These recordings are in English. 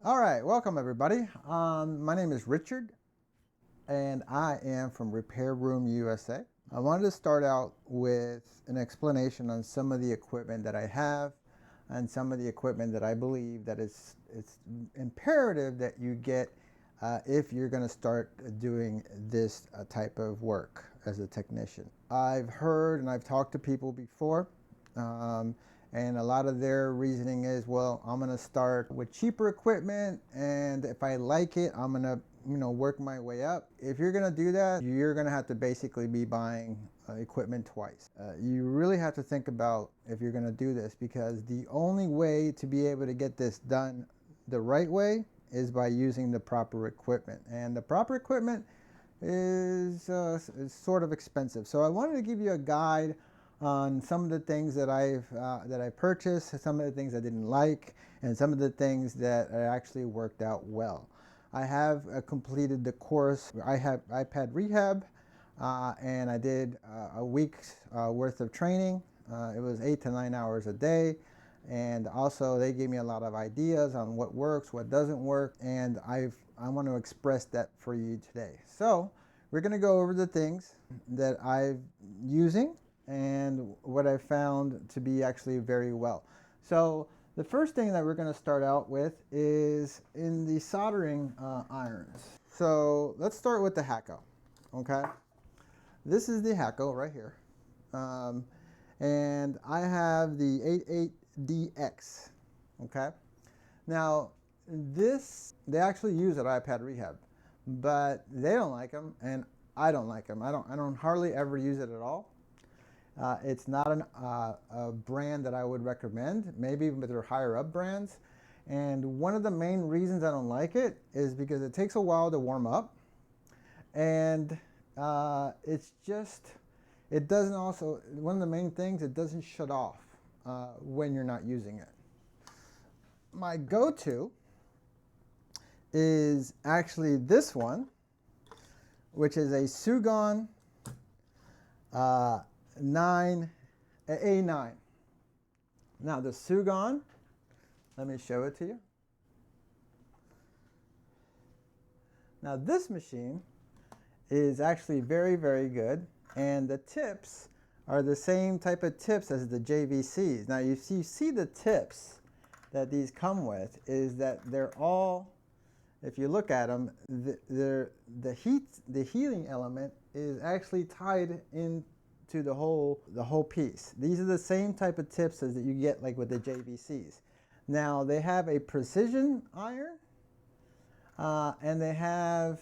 All right, welcome everybody. My name is Richard and I am from Repair Room USA. I wanted to start out with an explanation on some of the equipment that I have and some of the equipment that I believe that it's imperative that you get if you're going to start doing this type of work as a technician. I've heard and I've talked to people before, and a lot of their reasoning is, well, I'm going to start with cheaper equipment, and if I like it, I'm going to work my way up. If you're going to do that, you're going to have to basically be buying equipment twice. You really have to think about if you're going to do this, because the only way to be able to get this done the right way is by using the proper equipment, and the proper equipment is sort of expensive. So I wanted to give you a guide on some of the things that I purchased, some of the things I didn't like, and some of the things that actually worked out well. I have completed the course. I've had Rehab, and I did a week's worth of training. It was 8 to 9 hours a day, and also they gave me a lot of ideas on what works, what doesn't work, and I want to express that for you today. So we're going to go over the things that I'm using and what I found to be actually very well. So the first thing that we're going to start out with is in the soldering irons. So let's start with the Hacko. Okay, this is the Hacko right here, and I have the 88DX. Okay, now this they actually use at iPad Rehab, but they don't like them and I don't like them. I don't hardly ever use it at all. It's not a brand that I would recommend, maybe with their higher up brands. And one of the main reasons I don't like it is because it takes a while to warm up, and it doesn't also, one of the main things, it doesn't shut off when you're not using it. My go-to is actually this one, which is a Sugon A9. Now the Sugon, let me show it to you. Now this machine is actually very, very good, and the tips are the same type of tips as the JVCs. Now you see the tips that these come with is that they're all, if you look at them, the heating element is actually tied into the whole piece. These are the same type of tips as that you get like with the JVCs. Now they have a precision iron, and they have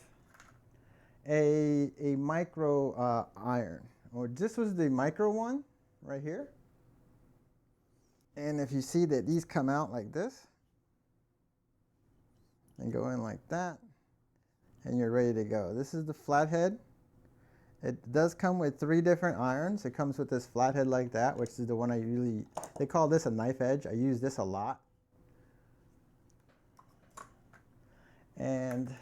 a micro iron. Or this was the micro one right here. And if you see that these come out like this and go in like that, and you're ready to go. This is the flathead. It does come with 3 different irons. It comes with this flathead like that, which is the one they call this a knife edge. I use this a lot. And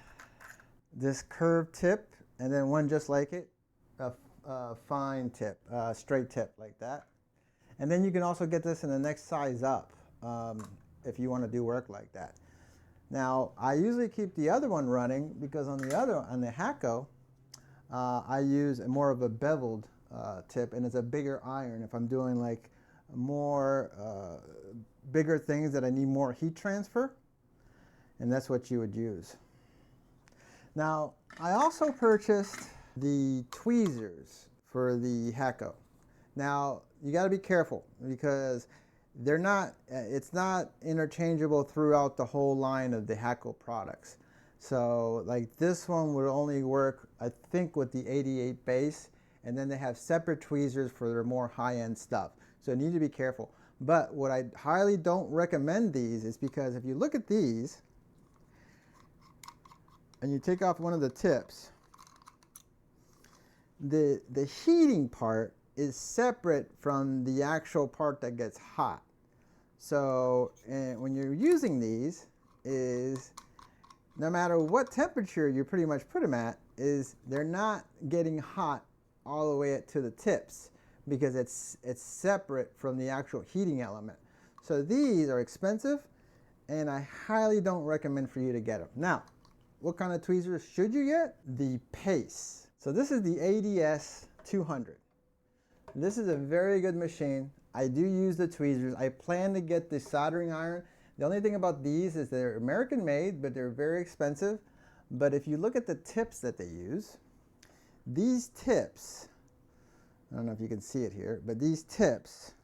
this curved tip, and then one just like it, a fine tip, straight tip like that. And then you can also get this in the next size up if you want to do work like that. Now, I usually keep the other one running because on the Hacko, I use more of a beveled tip, and it's a bigger iron if I'm doing like more bigger things that I need more heat transfer, and that's what you would use. Now, I also purchased the tweezers for the Hacko. Now, you got to be careful because it's not interchangeable throughout the whole line of the Hacko products. So like this one would only work, I think, with the 88 base, and then they have separate tweezers for their more high-end stuff. So you need to be careful. But what I highly don't recommend these is because if you look at these and you take off one of the tips, the heating part is separate from the actual part that gets hot. So when you're using these, is no matter what temperature you pretty much put them at, is they're not getting hot all the way to the tips because it's separate from the actual heating element. So these are expensive, and I highly don't recommend for you to get them. Now, what kind of tweezers should you get? The Pace. So this is the ADS 200. This is a very good machine. I do use the tweezers. I plan to get the soldering iron. The only thing about these is they're American made, but they're very expensive. But if you look at the tips that they use, these tips, I don't know if you can see it here, but these tips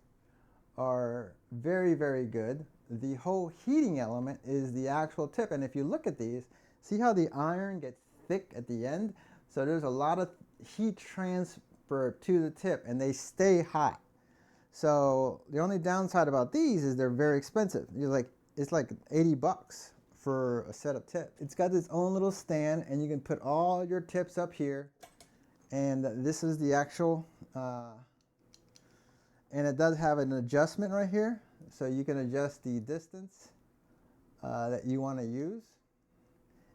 are very, very good. The whole heating element is the actual tip. And if you look at these, see how the iron gets thick at the end? So there's a lot of heat transfer to the tip and they stay hot. So the only downside about these is they're very expensive. It's like 80 bucks for a set of tips. It's got its own little stand and you can put all your tips up here. And this is the actual, and it does have an adjustment right here. So you can adjust the distance that you want to use.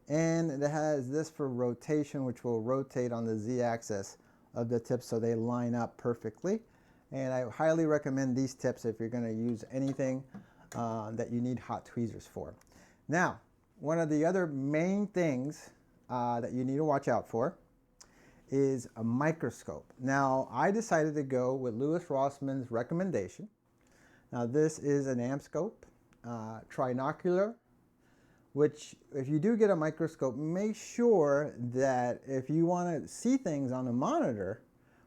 And it has this for rotation, which will rotate on the Z-axis of the tips so they line up perfectly. And I highly recommend these tips if you're going to use anything that you need hot tweezers for. Now, one of the other main things that you need to watch out for is a microscope. Now, I decided to go with Louis Rossman's recommendation. Now, this is an Amscope, trinocular, which if you do get a microscope, make sure that if you want to see things on a monitor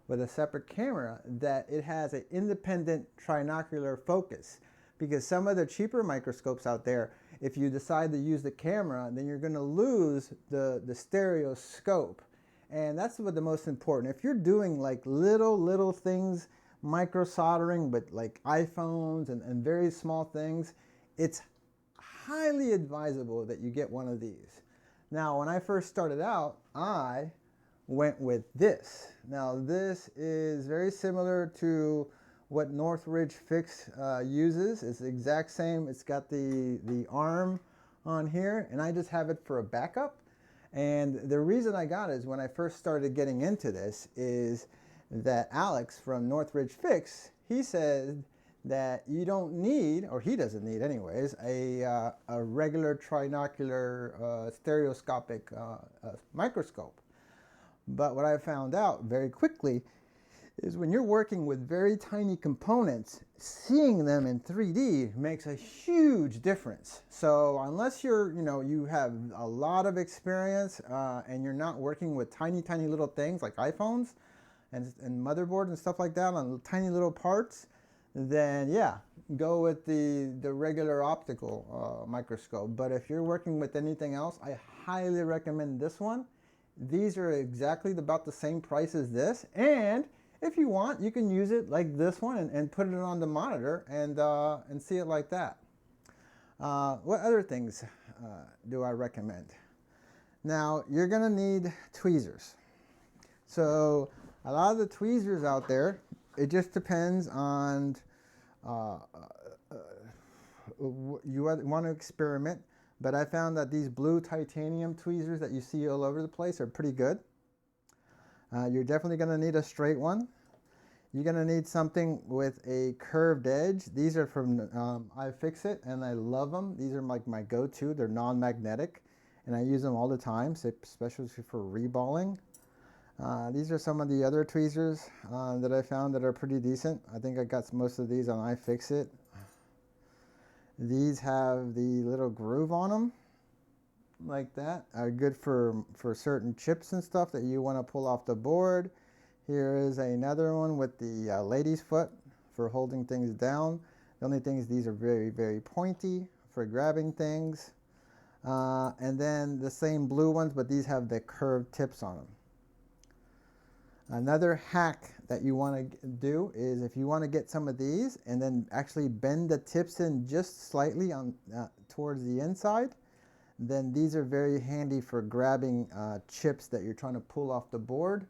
with a separate camera, that it has an independent trinocular focus. Because some of the cheaper microscopes out there, if you decide to use the camera, then you're going to lose the stereoscope. And that's what the most important. If you're doing like little things, micro soldering, but like iPhones and very small things, it's highly advisable that you get one of these. Now, when I first started out, I went with this. Now, this is very similar to what Northridge Fix uses. It's the exact same. It's got the arm on here, and I just have it for a backup. And the reason I got it is when I first started getting into this is that Alex from Northridge Fix, he said that you don't need, or he doesn't need anyways, a regular trinocular stereoscopic microscope. But what I found out very quickly is when you're working with very tiny components, seeing them in 3D makes a huge difference. So unless you have a lot of experience and you're not working with tiny little things like iPhones and motherboard and stuff like that on tiny little parts, then yeah, go with the regular optical microscope. But if you're working with anything else, I highly recommend this one. These are exactly about the same price as this, and if you want, you can use it like this one and put it on the monitor and see it like that. What other things do I recommend? Now, you're going to need tweezers. So a lot of the tweezers out there, it just depends on you want to experiment. But I found that these blue titanium tweezers that you see all over the place are pretty good. You're definitely going to need a straight one. You're going to need something with a curved edge. These are from iFixit, and I love them. These are like my go-to. They're non-magnetic, and I use them all the time, especially for reballing. These are some of the other tweezers that I found that are pretty decent. I think I got most of these on iFixit. These have the little groove on them, like that. Are good for certain chips and stuff that you want to pull off the board. Here is another one with the lady's foot for holding things down. The only thing is these are very, very pointy for grabbing things. And then the same blue ones, but these have the curved tips on them. Another hack that you want to do is if you want to get some of these and then actually bend the tips in just slightly on towards the inside, then these are very handy for grabbing chips that you're trying to pull off the board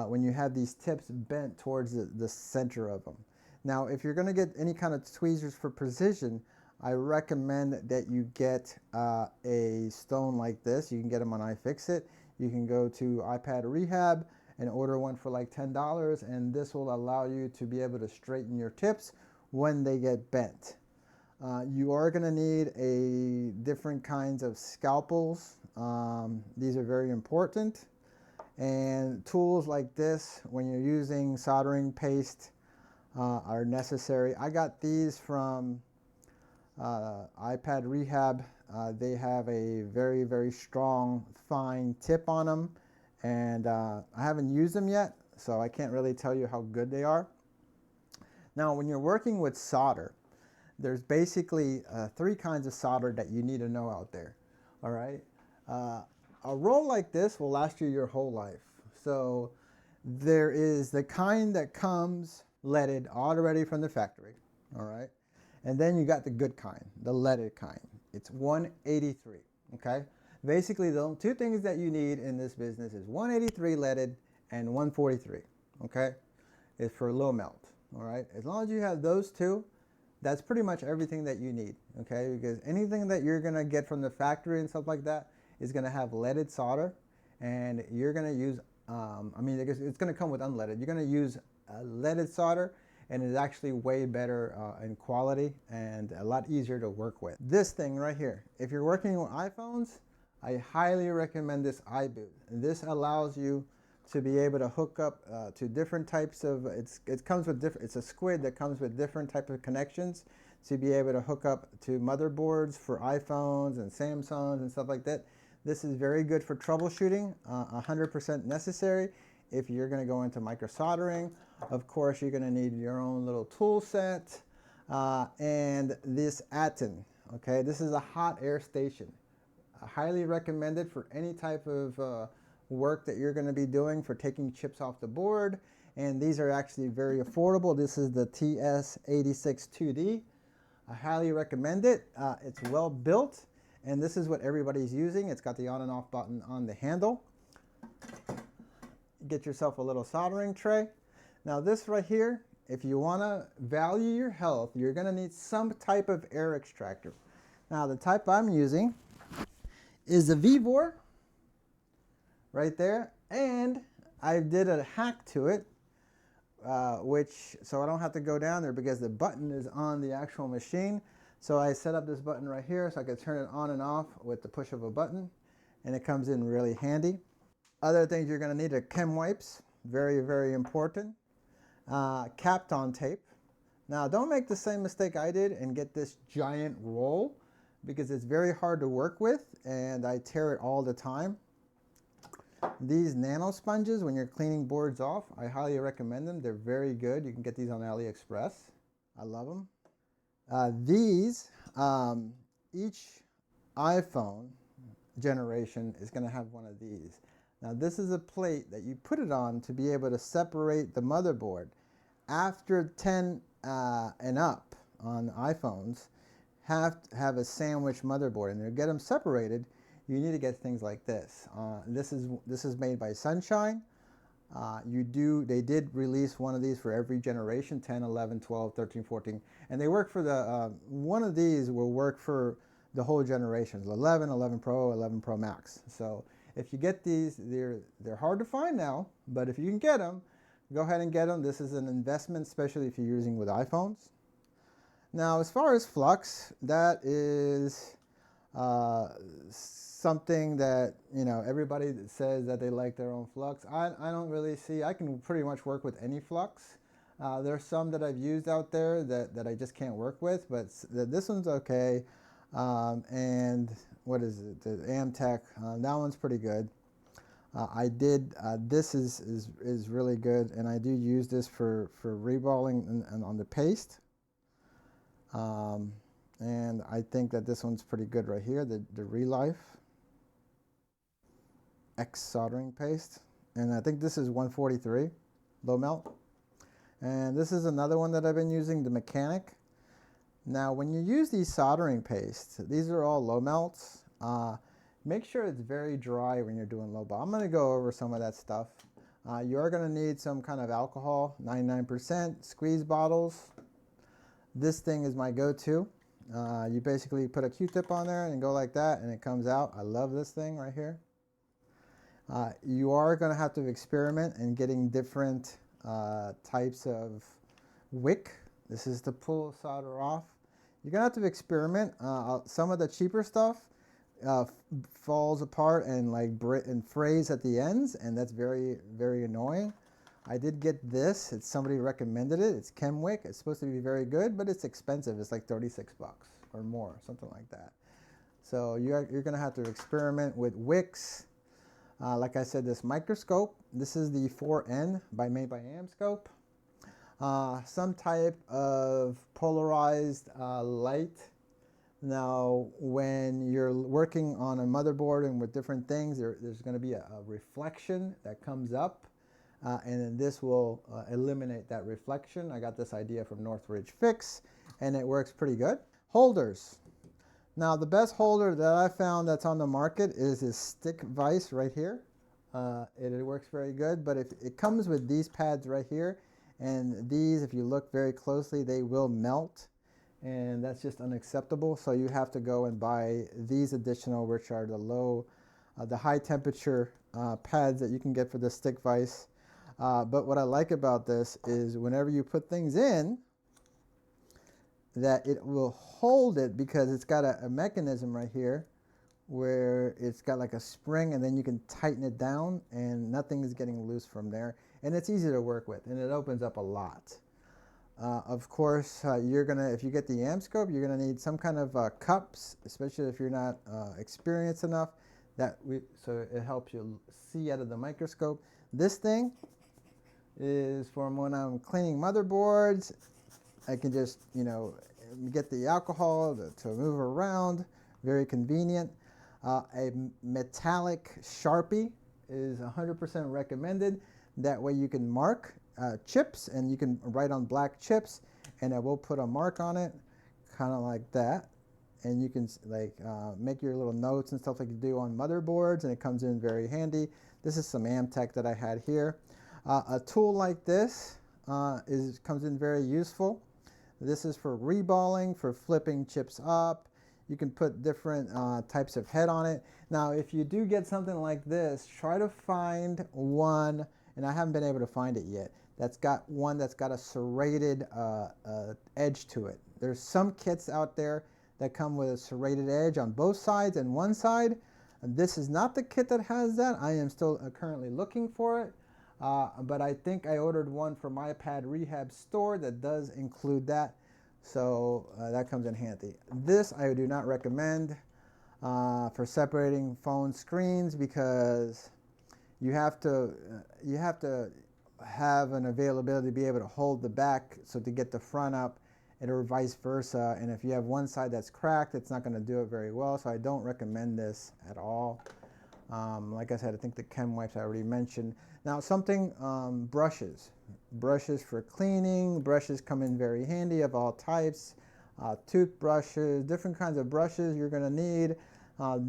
when you have these tips bent towards the center of them. Now, if you're going to get any kind of tweezers for precision, I recommend that you get a stone like this. You can get them on iFixit. You can go to iPad Rehab and order one for like $10, and this will allow you to be able to straighten your tips when they get bent. You are going to need a different kinds of scalpels. These are very important. And tools like this, when you're using soldering paste, are necessary. I got these from iPad Rehab. They have a very, very strong, fine tip on them. And I haven't used them yet, so I can't really tell you how good they are. Now, when you're working with solder, there's basically three kinds of solder that you need to know out there. All right. A roll like this will last you your whole life. So there is the kind that comes leaded already from the factory. All right. And then you got the good kind, the leaded kind. It's 183. Okay. Basically, the two things that you need in this business is 183 leaded and 143. Okay. It's for low melt. All right. As long as you have those two, that's pretty much everything that you need, okay? Because anything that you're gonna get from the factory and stuff like that is gonna have leaded solder, and you're gonna use, it's gonna come with unleaded. You're gonna use leaded solder, and it's actually way better in quality and a lot easier to work with. This thing right here, if you're working with iPhones, I highly recommend this iBoot. This allows you to be able to hook up to different types of, it comes with different, it's a squid that comes with different types of connections to be able to hook up to motherboards for iPhones and Samsungs and stuff like that. This is very good for troubleshooting, 100% necessary. If you're going to go into micro soldering, of course, you're going to need your own little tool set and this Atten. Okay, this is a hot air station. I highly recommend it for any type of work that you're going to be doing for taking chips off the board, and these are actually very affordable. This is the TS86 2D. I highly recommend it. It's well built, and this is what everybody's using. It's got the on and off button on the handle. Get yourself a little soldering tray. Now this right here, if you want to value your health, you're going to need some type of air extractor. Now the type I'm using is the Vero right there, and I did a hack to it, so I don't have to go down there because the button is on the actual machine. So I set up this button right here so I could turn it on and off with the push of a button, and it comes in really handy. Other things you're going to need are chem wipes, very, very important. Kapton tape. Now don't make the same mistake I did and get this giant roll, because it's very hard to work with and I tear it all the time. These nano sponges, when you're cleaning boards off, I highly recommend them. They're very good. You can get these on AliExpress. I love them. Each iPhone generation is going to have one of these. Now this is a plate that you put it on to be able to separate the motherboard. After 10 and up on iPhones, have to have a sandwich motherboard, and to get them separated, you need to get things like this. This is made by Sunshine. They did release one of these for every generation, 10, 11, 12, 13, 14. And they work for one of these will work for the whole generations, 11, 11 Pro, 11 Pro Max. So if you get these, they're hard to find now, but if you can get them, go ahead and get them. This is an investment, especially if you're using with iPhones. Now, as far as flux, that is something that, everybody that says that they like their own flux. I don't really see, I can pretty much work with any flux. There's some that I've used out there that I just can't work with, but this one's okay. And what is it? The Amtech, that one's pretty good. This is really good, and I do use this for reballing and on the paste. And I think that this one's pretty good right here, the Relife X soldering paste. And I think this is 143, low melt. And this is another one that I've been using, the Mechanic. Now, when you use these soldering pastes, these are all low melts. Make sure it's very dry when you're doing low melt. I'm going to go over some of that stuff. You are going to need some kind of alcohol, 99%, squeeze bottles. This thing is my go-to. You basically put a Q-tip on there and go like that, and it comes out. I love this thing right here. You are going to have to experiment in getting different types of wick. This is to pull solder off. You're gonna have to experiment. Some of the cheaper stuff falls apart and and frays at the ends, and that's very, very annoying. I did get this. It's somebody recommended it. It's Chemwick. It's supposed to be very good, but it's expensive. It's like 36 bucks or more, something like that. So you're gonna have to experiment with wicks. Like I said, this microscope. This is the 4N made by Amscope. Some type of polarized light. Now, when you're working on a motherboard and with different things, there's going to be a reflection that comes up, and then this will eliminate that reflection. I got this idea from Northridge Fix, and it works pretty good. Holders. Now, the best holder that I found that's on the market is this stick vise right here. It works very good, but if it comes with these pads right here, and these, if you look very closely, they will melt, and that's just unacceptable. So you have to go and buy these additional, which are the high temperature pads that you can get for the stick vise. But what I like about this is whenever you put things in, that it will hold it, because it's got a mechanism right here where it's got like a spring, and then you can tighten it down and nothing is getting loose from there, and it's easy to work with, and it opens up a lot. Of course, if you get the Amscope, you're gonna need some kind of cups, especially if you're not experienced enough, so it helps you see out of the microscope. This thing is for when I'm cleaning motherboards. I can just, get the alcohol to move around, very convenient. A metallic Sharpie is 100% recommended. That way you can mark chips, and you can write on black chips, and it will put a mark on it, kind of like that. And you can make your little notes and stuff like you do on motherboards, and it comes in very handy. This is some Amtech that I had here. A tool like this comes in very useful. This is for reballing, for flipping chips up. You can put different types of head on it. Now, if you do get something like this, try to find one, and I haven't been able to find it yet, that's got a serrated edge to it. There's some kits out there that come with a serrated edge on both sides and one side. This is not the kit that has that. I am still currently looking for it. But I think I ordered one from my Rehab store that does include that. So that comes in handy. This I do not recommend for separating phone screens, because you have to have an availability to be able to hold the back, so to get the front up, or vice versa. And if you have one side that's cracked, it's not going to do it very well. So I don't recommend this at all. Like I said, I think the chem wipes I already mentioned. Now, brushes. Brushes for cleaning. Brushes come in very handy of all types. Toothbrushes, different kinds of brushes you're going to need.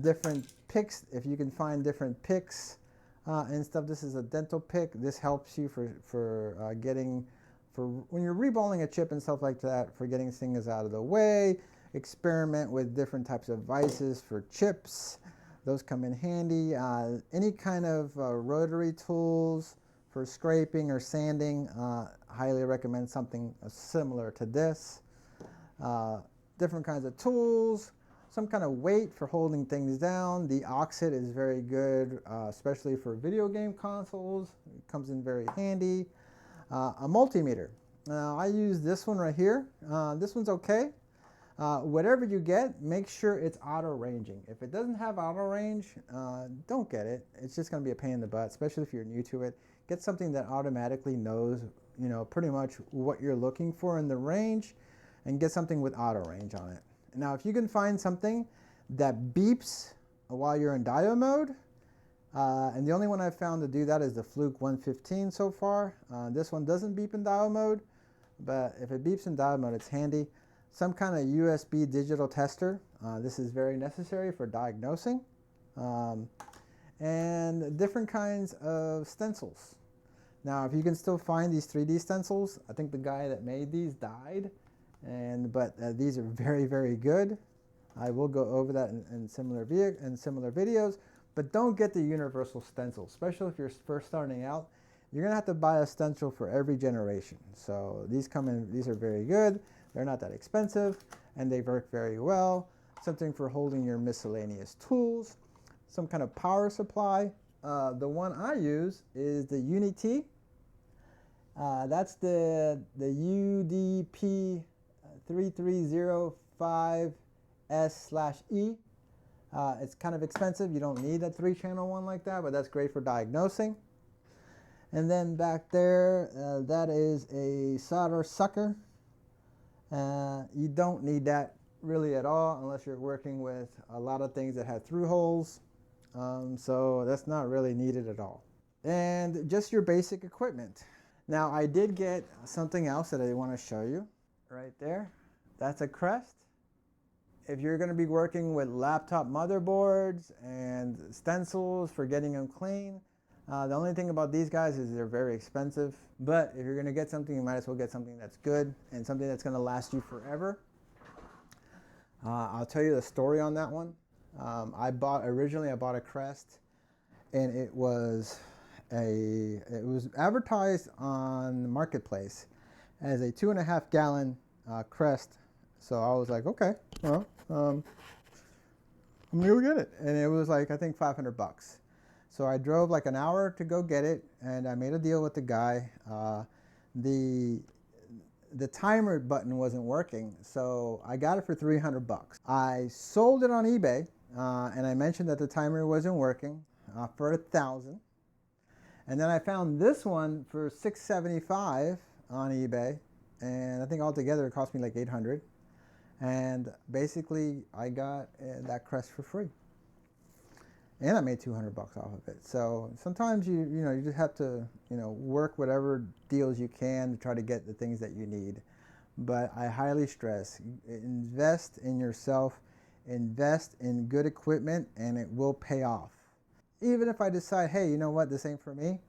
Different picks, if you can find different picks and stuff. This is a dental pick. This helps you for when you're reballing a chip and stuff like that, for getting things out of the way. Experiment with different types of vices for chips. Those come in handy. Any kind of rotary tools for scraping or sanding, highly recommend something similar to this. Different kinds of tools, some kind of weight for holding things down. The Oxid is very good, especially for video game consoles. It comes in very handy. A multimeter. Now, I use this one right here. This one's okay. Whatever you get, make sure it's auto ranging. If it doesn't have auto range, don't get it. It's just going to be a pain in the butt, especially if you're new to it. Get something that automatically knows, pretty much what you're looking for in the range, and get something with auto range on it. Now, if you can find something that beeps while you're in diode mode, and the only one I've found to do that is the Fluke 115 so far. This one doesn't beep in diode mode, but if it beeps in diode mode, it's handy. Some kind of USB digital tester. This is very necessary for diagnosing. And different kinds of stencils. Now, if you can still find these 3D stencils, I think the guy that made these died, but these are very, very good. I will go over that in similar videos, but don't get the universal stencil, especially if you're first starting out. You're gonna have to buy a stencil for every generation. So these are very good. They're not that expensive, and they work very well. Something for holding your miscellaneous tools, some kind of power supply. The one I use is the Unity. That's the UDP 3305S/E. It's kind of expensive. You don't need a 3-channel one like that, but that's great for diagnosing. And then back there, that is a solder sucker. You don't need that really at all unless you're working with a lot of things that have through holes. So that's not really needed at all. And just your basic equipment. Now I did get something else that I want to show you right there. That's a crest. If you're going to be working with laptop motherboards and stencils for getting them clean, the only thing about these guys is they're very expensive. But if you're going to get something, you might as well get something that's good and something that's going to last you forever. I'll tell you the story on that one. Originally I bought a crest, and it was advertised on the marketplace as a 2.5 gallon crest. So I was like, okay, well, I'm gonna go get it. And it was like, I think $500. So I drove like an hour to go get it, and I made a deal with the guy. The timer button wasn't working, so I got it for $300. I sold it on eBay, and I mentioned that the timer wasn't working for $1,000. And then I found this one for $675 on eBay, and I think altogether it cost me like $800. And basically I got that crest for free, and I made $200 off of it. So sometimes you just have to work whatever deals you can to try to get the things that you need. But I highly stress, invest in yourself, invest in good equipment, and it will pay off. Even if I decide, hey, you know what, this ain't for me,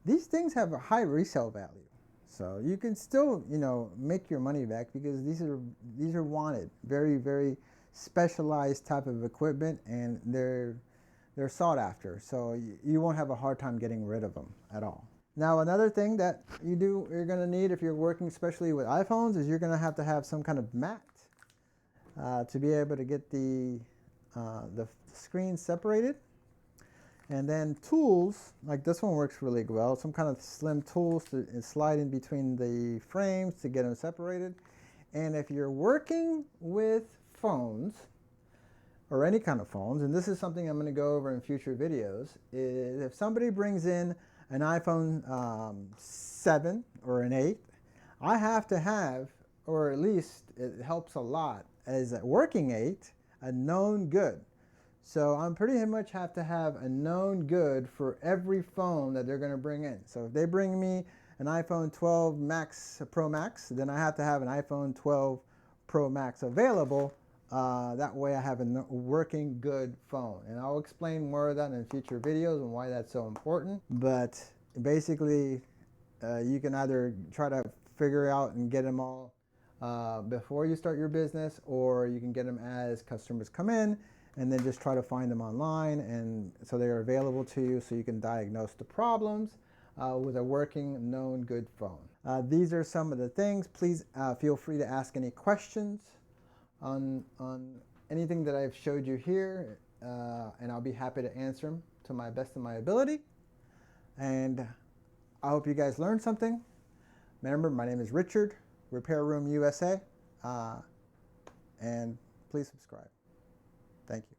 these things have a high resale value. So you can still, make your money back, because these are wanted, very, very specialized type of equipment, and they're sought after. So you won't have a hard time getting rid of them at all. Now, another thing that you're going to need if you're working especially with iPhones is you're going to have some kind of mat to be able to get the screen separated. And then tools, like this one works really well. Some kind of slim tools to slide in between the frames to get them separated. And if you're working with phones, or any kind of phones, and this is something I'm going to go over in future videos, is if somebody brings in an iPhone 7 or an 8, I have to have, or at least it helps a lot, as a working 8, a known good. So I'm pretty much have to have a known good for every phone that they're going to bring in. So if they bring me an iPhone 12 Max Pro Max, then I have to have an iPhone 12 Pro Max available. That way I have a working good phone. And I'll explain more of that in future videos and why that's so important. But basically, you can either try to figure out and get them all before you start your business, or you can get them as customers come in, and then just try to find them online, and so they're available to you so you can diagnose the problems with a working, known, good phone. These are some of the things. Please feel free to ask any questions on anything that I've showed you here, and I'll be happy to answer them to my best of my ability. And I hope you guys learned something. Remember, my name is Richard, Repair Room USA, and please subscribe. Thank you.